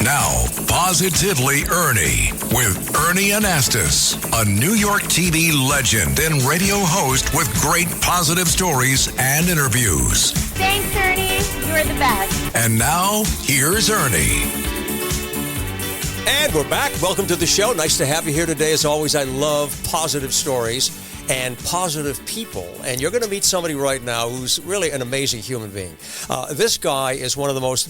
Now, Positively Ernie with Ernie and a New York TV legend and radio host with great positive stories and interviews. Thanks, Ernie. You're the best. And now, here's Ernie. And we're back. Welcome to the show. Nice to have you here today. As always, I love positive stories and positive people. And you're going to meet somebody right now who's really an amazing human being. This guy is one of the most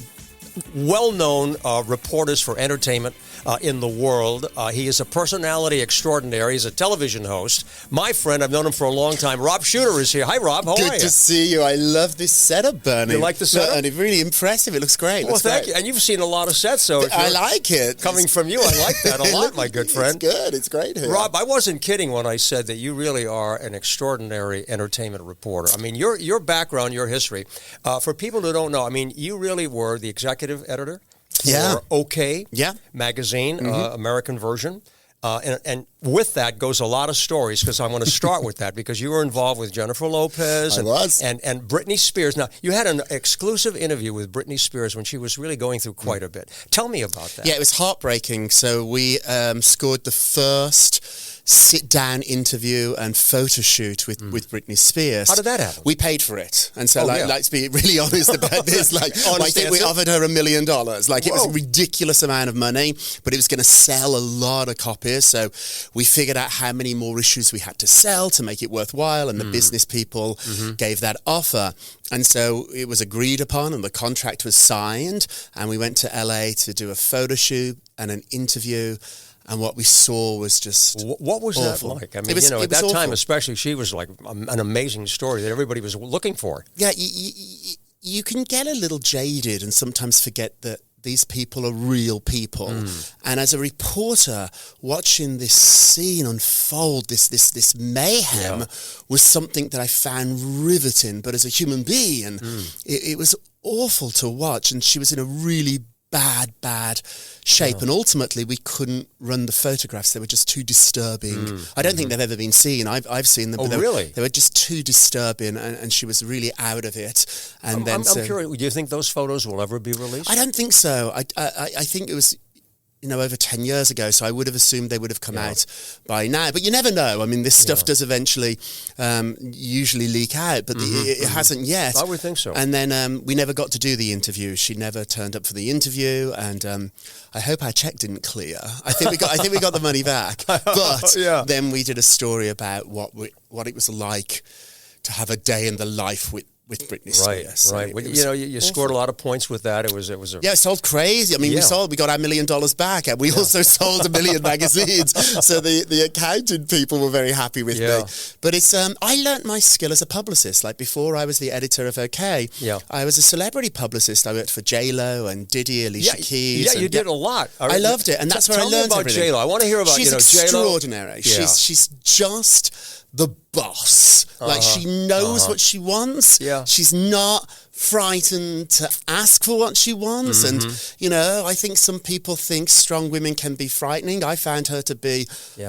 well-known reporters for entertainment in the world. He is a personality extraordinary. He's a television host. My friend, I've known him for a long time. Rob Shuter is here. Hi, Rob. How are you? Good to see you. I love this setup, Bernie. You like the setup? And it's really impressive. It looks great. Well, thank you. And you've seen a lot of sets, so I like it. Coming from you, I like that a lot, my good friend. It's good. It's great here. Rob, I wasn't kidding when I said that you really are an extraordinary entertainment reporter. I mean, your background, your history, for people who don't know, I mean, you really were the executive editor for OK magazine, American version. And with that goes a lot of stories, because I'm going to start with that, because you were involved with Jennifer Lopez and Britney Spears. Now, you had an exclusive interview with Britney Spears when she was really going through quite a bit. Tell me about that. Yeah, it was heartbreaking. So we scored the first sit-down interview and photo shoot with Britney Spears. How did that happen? We paid for it. And so, let's be really honest about this. I think we offered her $1 million. It was a ridiculous amount of money, but it was going to sell a lot of copies. So we figured out how many more issues we had to sell to make it worthwhile, and the business people gave that offer. And so it was agreed upon, and the contract was signed, and we went to LA to do a photo shoot and an interview. And what we saw was just What was awful. that like? I mean, at that time especially, she was like an amazing story that everybody was looking for. Yeah, you can get a little jaded and sometimes forget that these people are real people. And as a reporter, watching this scene unfold, this mayhem, was something that I found riveting. But as a human being, it was awful to watch. And she was in a really bad shape, and ultimately we couldn't run the photographs. They were just too disturbing. I don't think they've ever been seen. I've seen them, but they were just too disturbing, and she was really out of it. And I'm curious, do you think those photos will ever be released? I don't think so. I think it was over 10 years ago, so I would have assumed they would have come out by now. But you never know. I mean, this stuff does eventually usually leak out, but it hasn't yet. I would think so. And then we never got to do the interview. She never turned up for the interview, and I hope our check didn't clear. I think we got the money back. But then we did a story about what it was like to have a day in the life with Britney Spears. Right. You scored a lot of points with that. It was it sold crazy. I mean, we got our $1 million back, and we also sold 1 million magazines. So the accounting people were very happy with me. But it's I learnt my skill as a publicist. Like before, I was the editor of OK. I was a celebrity publicist. I worked for J-Lo and Diddy, Alicia Keys. Yeah, you did a lot. I loved it, and that's where I learned about everything. J-Lo. I want to hear about She's extraordinary. Yeah. She's just the boss. Like, she knows what she wants. She's not frightened to ask for what she wants. And, I think some people think strong women can be frightening. I found her to be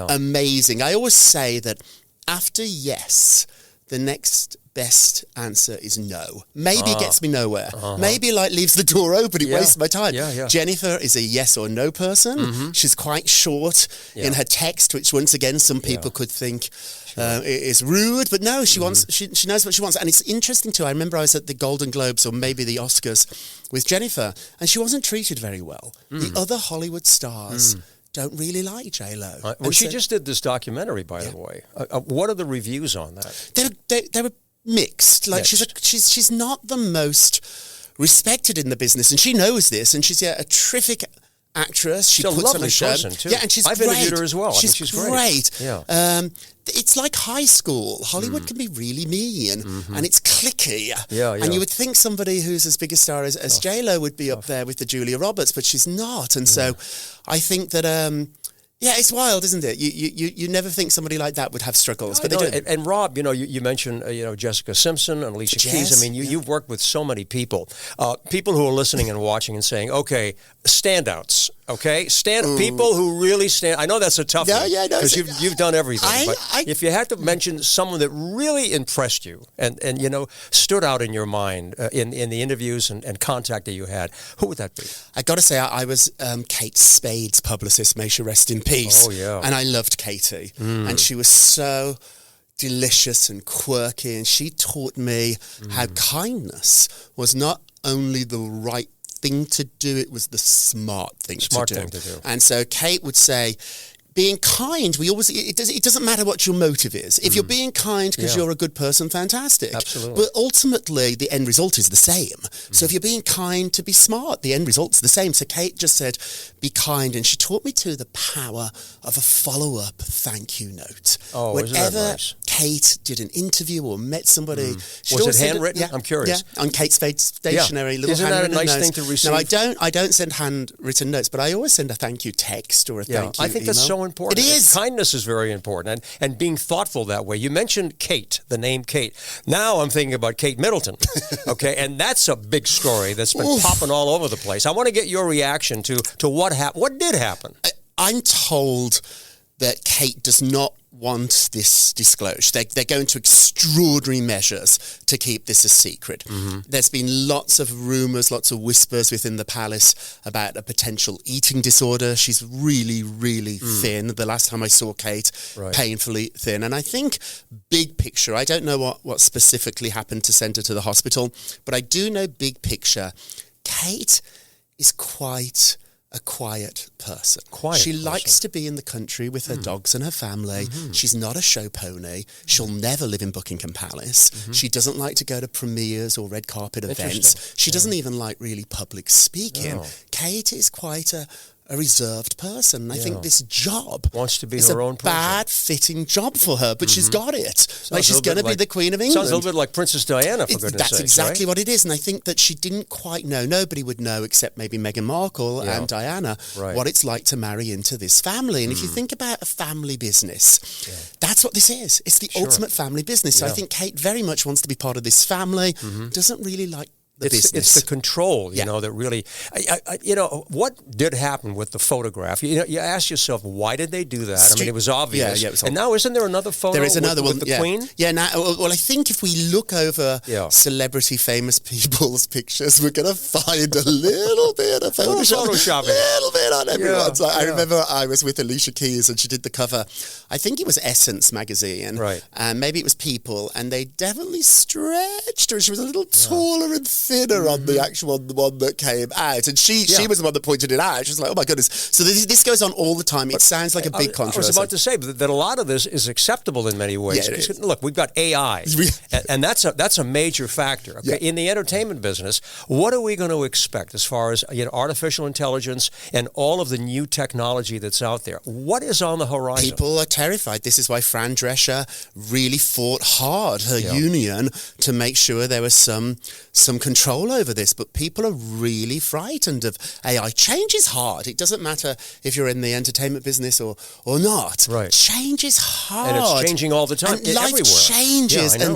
amazing. I always say that after yes, the next best answer is no. Maybe it gets me nowhere. Maybe leaves the door open. It wastes my time. Jennifer is a yes or no person. She's quite short in her text, which once again some people could think is rude, but no, she wants. She knows what she wants, and it's interesting too. I remember I was at the Golden Globes or maybe the Oscars with Jennifer, and she wasn't treated very well. The other Hollywood stars don't really like J-Lo. Well, she just did this documentary, by the way. What are the reviews on that? They were mixed. Like she's not the most respected in the business, and she knows this, and she's a terrific actress. She puts on a show. Too. Yeah, and she's I've great. interviewed her as well. She's great. Yeah. It's like high school. Hollywood can be really mean, and it's cliquey. And you would think somebody who's as big a star as J-Lo would be up there with the Julia Roberts, but she's not. And so I think that it's wild, isn't it? You never think somebody like that would have struggles, but they do. And Rob, you mentioned Jessica Simpson and Alicia Keys. I mean, you've worked with so many people. People who are listening and watching and saying, okay, standouts. Okay, people who really stand. I know that's a tough one. Yeah, no, because you've done everything. But if you had to mention someone that really impressed you and stood out in your mind in the interviews and contact that you had, who would that be? I got to say, I was Kate Spade's publicist. May she rest in peace. Oh yeah, and I loved Katie, and she was so delicious and quirky, and she taught me how kindness was not only the right thing to do, it was the smart thing to do. And so Kate would say, being kind, it doesn't matter what your motive is. If you're being kind because you're a good person, fantastic. Absolutely. But ultimately, the end result is the same. So if you're being kind to be smart, the end result's the same. So Kate just said, be kind. And she taught me to the power of a follow-up thank you note. Oh, Whenever isn't that nice? Kate did an interview or met somebody. Was it handwritten? I'm curious. Yeah, on Kate Spade's stationery, little Isn't that a handwritten nice notes. thing to receive? No, I don't send handwritten notes, but I always send a thank you text or a thank you I think email. that's so important. It is. Kindness is very important, and being thoughtful that way. You mentioned Kate, the name Kate. Now I'm thinking about Kate Middleton, okay? And that's a big story that's been popping all over the place. I want to get your reaction to what happened. What did happen? I'm told that Kate does not want this disclosed. They're going to extraordinary measures to keep this a secret. There's been lots of rumours, lots of whispers within the palace about a potential eating disorder. She's really, really thin. The last time I saw Kate, painfully thin. And I think big picture, I don't know what specifically happened to send her to the hospital, but I do know big picture, Kate is quite a quiet person. She likes to be in the country with her dogs and her family. She's not a show pony. She'll never live in Buckingham Palace. She doesn't like to go to premieres or red carpet events. She doesn't even like really public speaking. Kate is quite a reserved person. I think this job wants to be her own person. Bad fitting job for her, but she's got it. She's going to be the Queen of England. Sounds a little bit like Princess Diana, for goodness sakes. That's exactly what it is. And I think that she didn't quite know. Nobody would know except maybe Meghan Markle and Diana what it's like to marry into this family. And if you think about a family business, that's what this is. It's the ultimate family business. So I think Kate very much wants to be part of this family, doesn't really like It's the control, that really, what did happen with the photograph? You ask yourself, why did they do that? I mean, it was obvious. Yeah, it was and now, isn't there another photo there is another with the Queen? Yeah, now, well, I think if we look over celebrity famous people's pictures, we're going to find a little bit of Photoshopping. A little bit on everyone's. I remember I was with Alicia Keys and she did the cover. I think it was Essence magazine. Right. And maybe it was People. And they definitely stretched her. She was a little taller and thinner on the actual one that came out, and she was the one that pointed it out. She was like, "Oh my goodness!" So this goes on all the time. It sounds like a big controversy. I was about to say that a lot of this is acceptable in many ways. Yeah, look, we've got AI, and that's a major factor. Okay? In the entertainment business, what are we going to expect as far as artificial intelligence and all of the new technology that's out there? What is on the horizon? People are terrified. This is why Fran Drescher really fought hard her union to make sure there was some control over this, but people are really frightened of AI. Change is hard. It doesn't matter if you're in the entertainment business or not. Right. Change is hard. And it's changing all the time, and life everywhere. changes. Yeah, I know.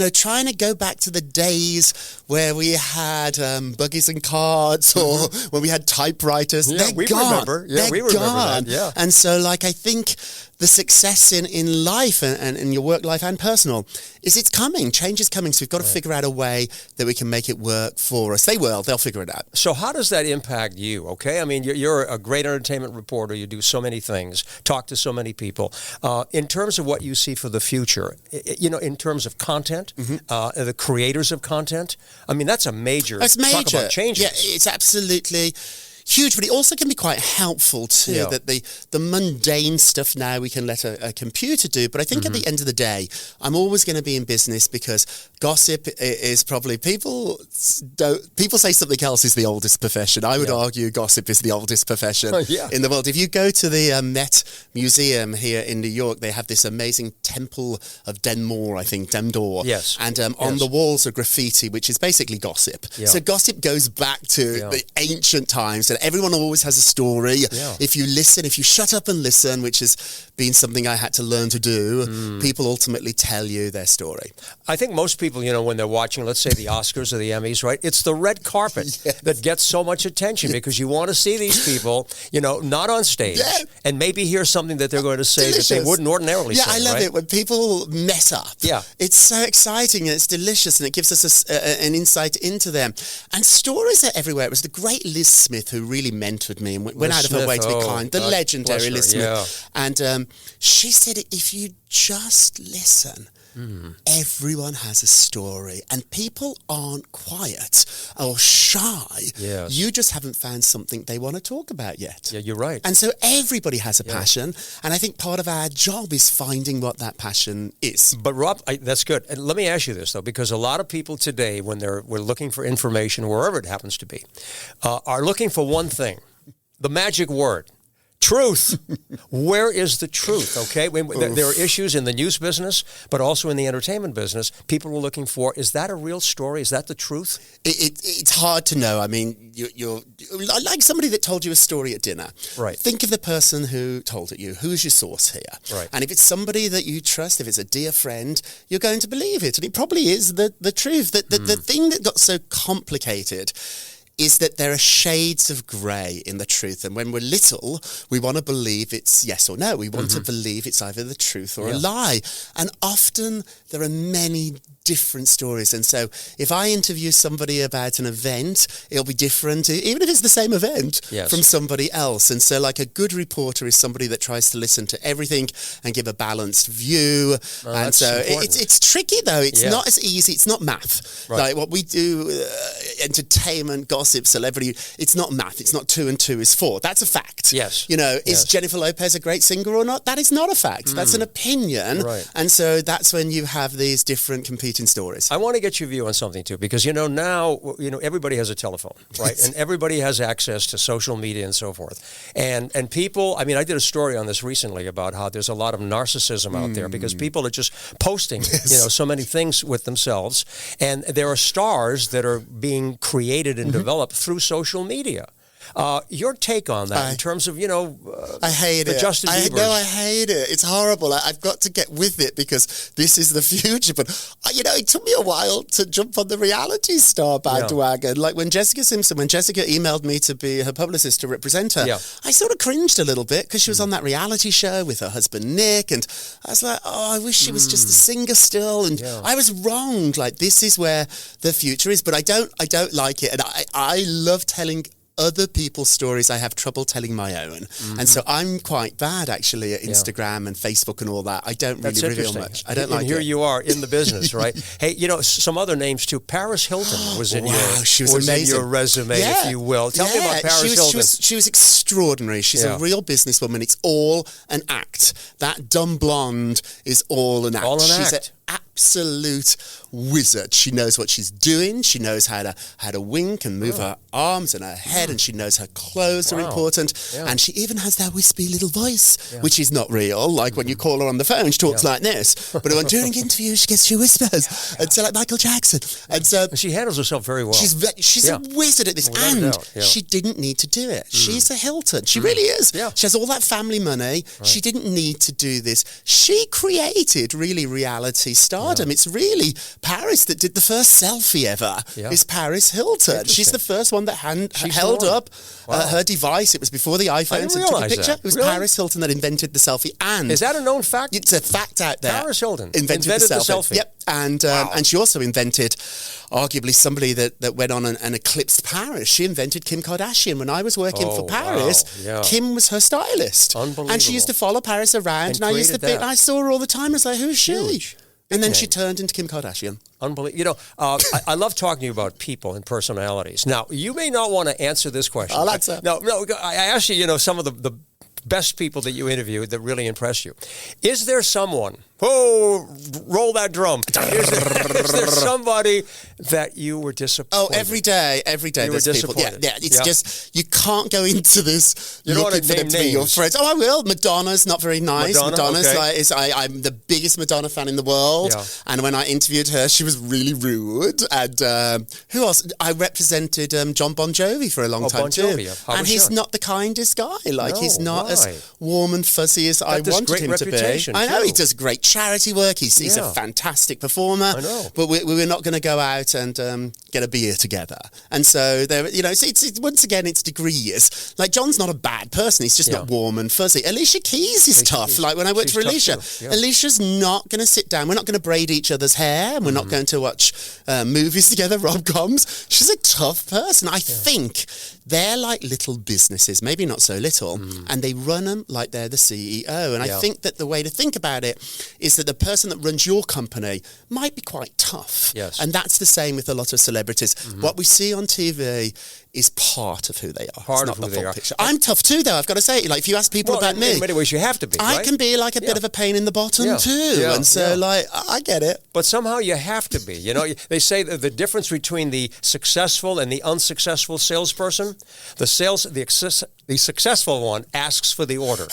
And, trying to go back to the days where we had buggies and carts or when we had typewriters, they're gone. We remember that. Yeah. And so, I think the success in life and in your work life and personal it's coming. Change is coming. So we've got to figure out a way that we can make it work for us. They'll figure it out. So how does that impact you? Okay. I mean, you're a great entertainment reporter. You do so many things, talk to so many people. In terms of what you see for the future, in terms of content, the creators of content, I mean, that's major. Talk about changes. Yeah, it's absolutely huge, but it also can be quite helpful too, that the mundane stuff now we can let a computer do. But I think at the end of the day, I'm always going to be in business because gossip is probably people say something else is the oldest profession. I would argue gossip is the oldest profession in the world. If you go to the Met Museum here in New York, they have this amazing Temple of Denmore, I think, Demdor. Yes. And on the walls are graffiti, which is basically gossip. Yeah. So gossip goes back to the ancient times, and everyone always has a story. Yeah. If you shut up and listen, which has been something I had to learn to do, people ultimately tell you their story. I think most people, when they're watching, let's say the Oscars or the Emmys, right? It's the red carpet that gets so much attention because you want to see these people, not on stage and maybe hear something that they're going to say that they wouldn't ordinarily say. Yeah, I love it when people mess up. Yeah. It's so exciting and it's delicious and it gives us an insight into them. And stories are everywhere. It was the great Liz Smith who really mentored me and went out of her way to be kind. The legendary Liz Smith. Yeah. And she said, if you just listen, everyone has a story and people aren't quiet or shy. Yes. You just haven't found something they want to talk about yet. Yeah, you're right. And so everybody has a passion. And I think part of our job is finding what that passion is. But Rob, that's good. And let me ask you this, though, because a lot of people today, when we're looking for information, wherever it happens to be, are looking for one thing, the magic word. Truth. Where is the truth? Okay, there are issues in the news business, but also in the entertainment business. People are looking for, is that a real story? Is that the truth? It's hard to know. I mean, you're like somebody that told you a story at dinner. Right. Think of the person who told it you. Who's your source here? Right. And if it's somebody that you trust, if it's a dear friend, you're going to believe it. And it probably is the truth. The thing that got so complicated is that there are shades of grey in the truth. And when we're little, we want to believe it's yes or no. We want to believe it's either the truth or a lie. And often there are many different stories. And so if I interview somebody about an event, it'll be different, even if it's the same event, from somebody else. And so like a good reporter is somebody that tries to listen to everything and give a balanced view. And so it's tricky, though. It's not as easy. It's not math. Right. Like what we do, entertainment, gossip, celebrity, it's not math. It's not 2 and 2 is 4. That's a fact. Yes. Is Jennifer Lopez a great singer or not? That is not a fact. That's an opinion. Right. And so that's when you have these different competing stories. I want to get your view on something too, because now everybody has a telephone, right? And everybody has access to social media and so forth. And people, I did a story on this recently about how there's a lot of narcissism out there because people are just posting, so many things with themselves, and there are stars that are being created and developed through social media. Your take on that in terms of, I hate it. Justin Bieber. I hate it. It's horrible. I've got to get with it because this is the future. But, it took me a while to jump on the reality star bandwagon. Like when Jessica emailed me to be her publicist to represent her, I sort of cringed a little bit because she was on that reality show with her husband, Nick. And I was like, I wish she was just a singer still. And I was wrong. Like, this is where the future is. But I don't like it. And I love telling other people's stories. I have trouble telling my own. And so I'm quite bad actually at Instagram and Facebook and all that. I don't really reveal much. I don't like it. And here you are in the business, right? Hey, some other names too. Paris Hilton was in she was amazing. In your resume, if you will. Tell me about Paris Hilton. She was extraordinary. She's a real businesswoman. It's all an act. That dumb blonde is all an act. She's an absolute wizard. She knows what she's doing. She knows how to wink and move her arms and her head, and she knows her clothes are important. And she even has that wispy little voice, which is not real. Like when you call her on the phone, she talks like this. But when during interviews, she whispers. And so like Michael Jackson. And so she handles herself very well. She's a wizard at this. She didn't need to do it. She's a Hilton. She really is. Yeah. She has all that family money. Right. She didn't need to do this. She created really reality stardom. It's really Paris that did the first selfie ever. Is Paris Hilton. She's the first one that held up her device. It was before the iPhones and took a picture. It was Paris Hilton that invented the selfie. And is that a known fact? It's a fact out there. Paris Hilton invented the selfie. Yep. And she also invented arguably somebody that went on and eclipsed Paris. She invented Kim Kardashian. When I was working for Paris, Kim was her stylist. Unbelievable. And she used to follow Paris around. And I used to and I saw her all the time. I was like, who's she? And then she turned into Kim Kardashian. Unbelievable. I love talking to you about people and personalities. Now, you may not want to answer this question. I'll answer. No, I asked you, some of the best people that you interviewed that really impressed you. Is there someone, roll that drum, is there somebody that you were disappointed? Oh, every day you there's people. Yeah, it's just, you can't go into this looking for them to be your friends. Oh, I will. Madonna's not very nice. Madonna's I'm the biggest Madonna fan in the world. Yeah. And when I interviewed her, she was really rude. And who else? I represented John Bon Jovi for a long time too. And he's not the kindest guy. He's not as warm and fuzzy as I wanted him to be. I know, he does great charity work. He's a fantastic performer. I know. But we were not going to go out and get a beer together. And so there, it's once again, it's degrees. Like, John's not a bad person. He's just not warm and fuzzy. Alicia Keys is tough. Like, when I worked for Alicia, Alicia's not going to sit down. We're not going to braid each other's hair. And we're not going to watch movies together, rom-coms. She's a tough person. I think they're like little businesses, maybe not so little, and they run them like they're the CEO. And I think that the way to think about it is that the person that runs your company might be quite tough. Yes. And that's the same with a lot of celebrities. What we see on TV is part of who they are. Part of who they are. Picture. I'm tough too, though, I've got to say. Like, if you ask people about me... in many ways you have to be, right? I can be like a bit of a pain in the bottom too. Yeah. And so, like, I get it. But somehow you have to be. You know, they say that the difference between the successful and the unsuccessful salesperson, the successful one asks for the order.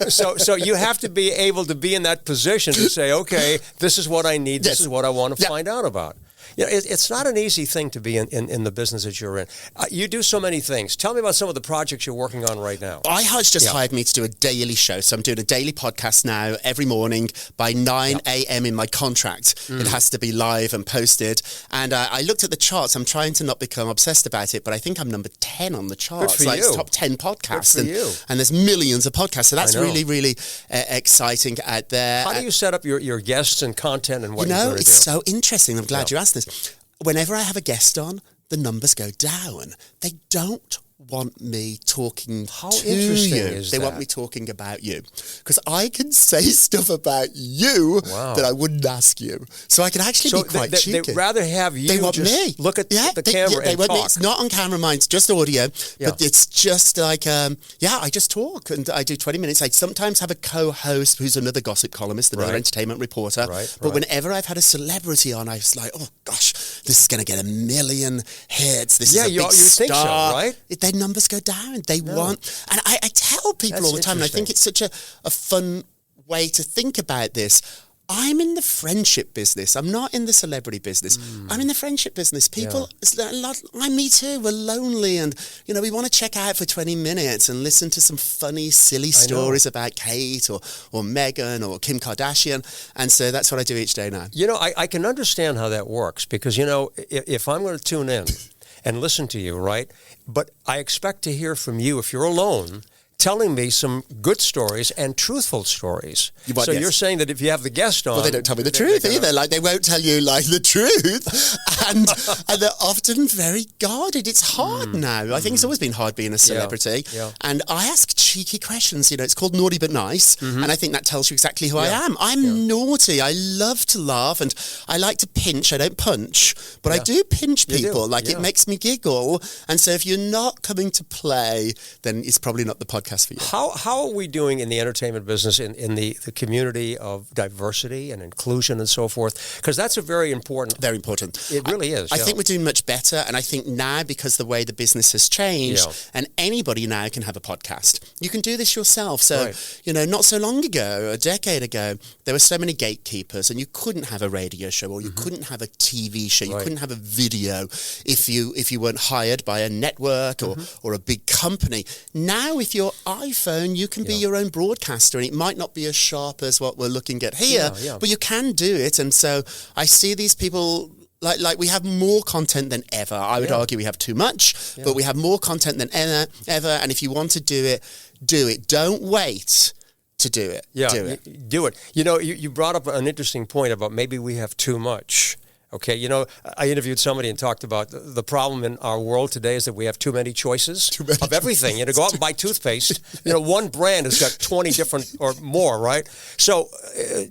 So you have to be able to be in that position to say, okay, this is what I need, this is what I want to find out about. You know, it's not an easy thing to be in the business that you're in. You do so many things. Tell me about some of the projects you're working on right now. iHeart's just hired me to do a daily show. So I'm doing a daily podcast now every morning by 9 a.m. in my contract. It has to be live and posted. And I looked at the charts. I'm trying to not become obsessed about it, but I think I'm number 10 on the charts. Good for you. It's top 10 podcasts. Good for you. And there's millions of podcasts. So that's really, really exciting out there. How do you set up your guests and content and what you're going to do? It's so interesting. I'm glad you asked this. Whenever I have a guest on, the numbers go down. They don't want me talking to you. They want me talking about you. Because I can say stuff about you that I wouldn't ask you. So I can actually be quite cheeky. They'd rather have you look at the camera and talk. It's not on camera, mine's just audio. But it's just like, I just talk. And I do 20 minutes. I sometimes have a co-host who's another gossip columnist, another entertainment reporter. But whenever I've had a celebrity on, I was like, oh gosh, this is going to get 1 million hits. This is a big star. Think so, right? Their numbers go down. They want... And I tell people all the time, and I think it's such a fun way to think about this. I'm in the friendship business. I'm not in the celebrity business. I'm in the friendship business. People, like me too, we're lonely and, we want to check out for 20 minutes and listen to some funny, silly stories about Kate or Meghan or Kim Kardashian. And so that's what I do each day now. I can understand how that works because, if I'm going to tune in and listen to you, right? But I expect to hear from you if you're alone, telling me some good stories and truthful stories. You're saying that if you have the guest on... Well, they don't tell me the truth either. Like, they won't tell you, the truth. and they're often very guarded. It's hard now. I think it's always been hard being a celebrity. Yeah. And I ask cheeky questions. It's called Naughty But Nice. And I think that tells you exactly who I am. I'm naughty. I love to laugh. And I like to pinch. I don't punch. But I do pinch people. It makes me giggle. And so if you're not coming to play, then it's probably not the podcast for you. How are we doing in the entertainment business in the community of diversity and inclusion and so forth? Because that's a very important... Very important. It really is. I think we're doing much better. And I think now, because the way the business has changed, and anybody now can have a podcast. You can do this yourself. So, not so long ago, a decade ago, there were so many gatekeepers and you couldn't have a radio show or you couldn't have a TV show. You couldn't have a video if you weren't hired by a network or a big company. Now, with your iPhone, you can be your own broadcaster, and it might not be as sharp as what we're looking at here, but you can do it. And so I see these people... Like we have more content than ever. I would argue we have too much, but we have more content than ever. And if you want to do it, do it. Don't wait to do it. Yeah, do it. You brought up an interesting point about maybe we have too much. Okay, you know, I interviewed somebody and talked about the problem in our world today is that we have too many choices of everything. You know, go out and buy toothpaste. You know, one brand has got 20 different or more, right? So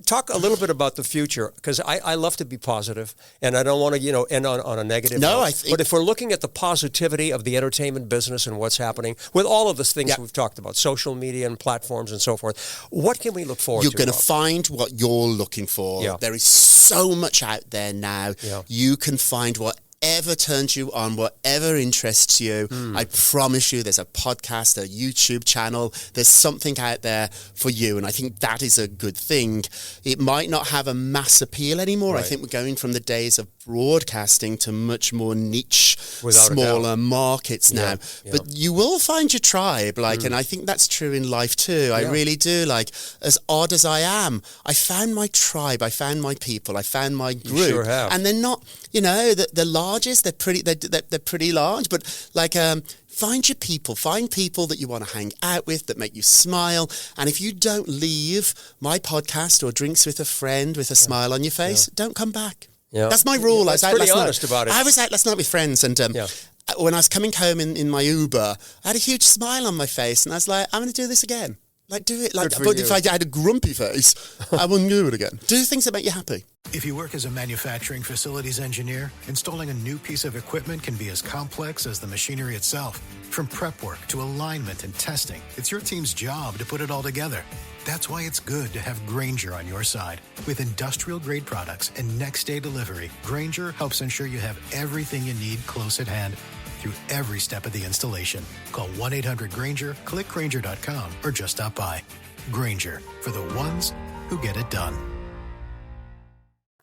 talk a little bit about the future, because I love to be positive, and I don't want to, you know, end on a negative note. I think... But if we're looking at the positivity of the entertainment business and what's happening with all of the things we've talked about, social media and platforms and so forth, what can we look forward to? You're going to find what you're looking for. Yeah. There is so much out there now. Yeah. You can find whatever turns you on, whatever interests you. I promise you there's a podcast, a YouTube channel, there's something out there for you, and I think that is a good thing. It might not have a mass appeal anymore. Right. I think we're going from the days of broadcasting to much more niche, Without smaller markets now. Yeah. But you will find your tribe, and I think that's true in life too. I really do. As odd as I am, I found my tribe, I found my people, I found my group. You sure have. And they're not, you know, the largest, they're pretty large, but find your people. Find people that you want to hang out with, that make you smile. And if you don't leave my podcast or drinks with a friend with a smile on your face, don't come back. Yeah. That's my rule. That's pretty honest about it. I was out last night with friends, and when I was coming home in my Uber, I had a huge smile on my face, and I was like, I'm going to do this again. Do it. But if I had a grumpy face, I wouldn't do it again. Do things that make you happy. If you work as a manufacturing facilities engineer, installing a new piece of equipment can be as complex as the machinery itself. From prep work to alignment and testing, it's your team's job to put it all together. That's why it's good to have Grainger on your side. With industrial-grade products and next-day delivery, Grainger helps ensure you have everything you need close at hand through every step of the installation. Call 1-800-GRAINGER, click Grainger.com, or just stop by. Grainger, for the ones who get it done.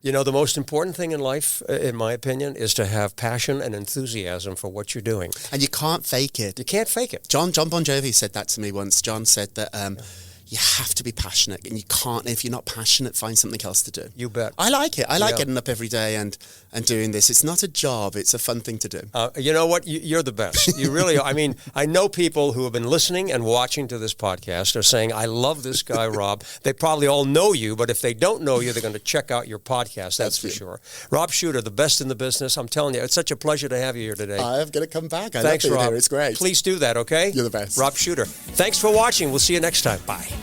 You know, the most important thing in life, in my opinion, is to have passion and enthusiasm for what you're doing. And you can't fake it. You can't fake it. John Bon Jovi said that to me once. John said that you have to be passionate, and you can't. If you're not passionate, find something else to do. You bet. I like it. I like getting up every day and doing this. It's not a job. It's a fun thing to do. You know what? You're the best. You really are. I mean, I know people who have been listening and watching to this podcast are saying, I love this guy, Rob. They probably all know you, but if they don't know you, they're going to check out your podcast. That's for sure. Rob Shuter, the best in the business. I'm telling you, it's such a pleasure to have you here today. I'm going to come back. Thanks, love being Rob. here. It's great. Please do that, okay? You're the best. Rob Shuter. Thanks for watching. We'll see you next time. Bye.